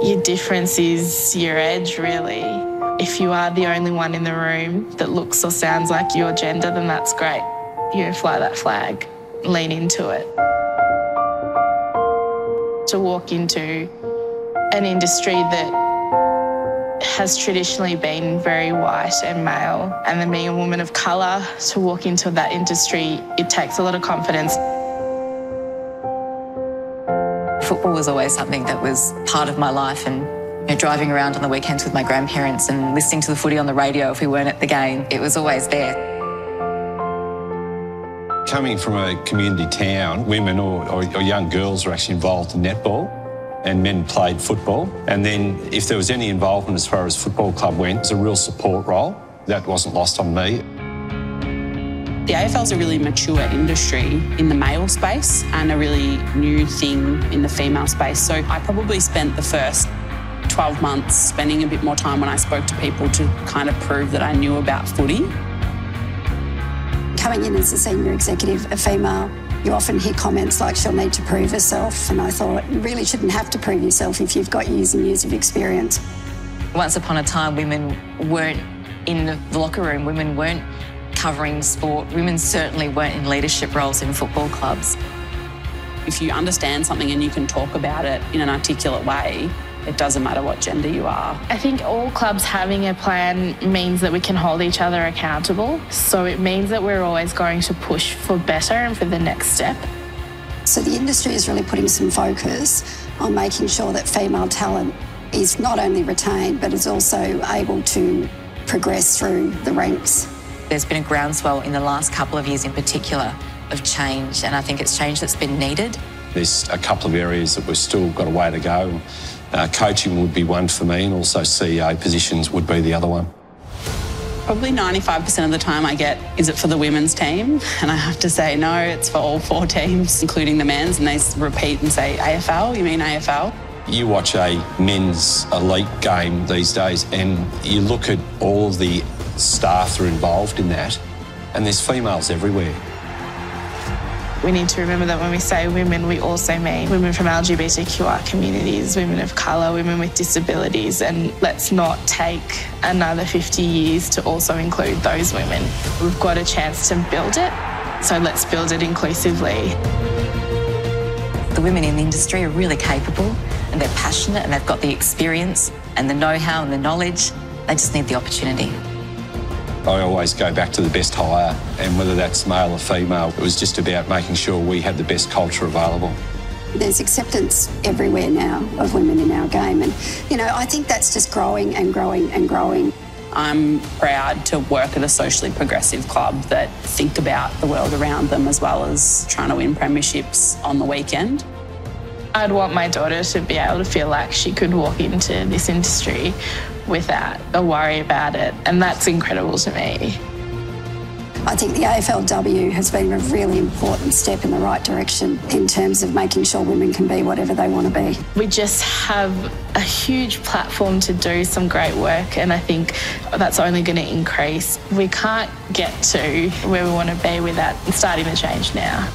Your difference is your edge, really. If you are the only one in the room that looks or sounds like your gender, then that's great. You fly that flag, lean into it. To walk into an industry that has traditionally been very white and male, and then being a woman of colour, to walk into that industry, it takes a lot of confidence. Football was always something that was part of my life, and driving around on the weekends with my grandparents and listening to the footy on the radio if we weren't at the game, it was always there. Coming from a community town, women or young girls were actually involved in netball and men played football. And then if there was any involvement as far as football club went, it was a real support role. That wasn't lost on me. The AFL is a really mature industry in the male space and a really new thing in the female space. So I probably spent the first 12 months spending a bit more time when I spoke to people to kind of prove that I knew about footy. Coming in as a senior executive, a female, you often hear comments like she'll need to prove herself, and I thought you really shouldn't have to prove yourself if you've got years and years of experience. Once upon a time, women weren't in the locker room, women weren't covering sport, women certainly weren't in leadership roles in football clubs. If you understand something and you can talk about it in an articulate way, it doesn't matter what gender you are. I think all clubs having a plan means that we can hold each other accountable. So it means that we're always going to push for better and for the next step. So the industry is really putting some focus on making sure that female talent is not only retained, but is also able to progress through the ranks. There's been a groundswell in the last couple of years in particular of change, and I think it's change that's been needed. There's a couple of areas that we've still got a way to go. Coaching would be one for me, and also CEO positions would be the other one. Probably 95% of the time I get, is it for the women's team? And I have to say, no, it's for all 4 teams, including the men's, and they repeat and say, AFL? You mean AFL? You watch a men's elite game these days and you look at all of the staff that are involved in that, and there's females everywhere. We need to remember that when we say women, we also mean women from LGBTQI communities, women of colour, women with disabilities, and let's not take another 50 years to also include those women. We've got a chance to build it, so let's build it inclusively. The women in the industry are really capable and they're passionate and they've got the experience and the know-how and the knowledge. They just need the opportunity. I always go back to the best hire, and whether that's male or female, it was just about making sure we had the best culture available. There's acceptance everywhere now of women in our game, and I think that's just growing and growing and growing. I'm proud to work at a socially progressive club that think about the world around them as well as trying to win premierships on the weekend. I'd want my daughter to be able to feel like she could walk into this industry without a worry about it, and that's incredible to me. I think the AFLW has been a really important step in the right direction in terms of making sure women can be whatever they want to be. We just have a huge platform to do some great work, and I think that's only going to increase. We can't get to where we want to be without starting to change now.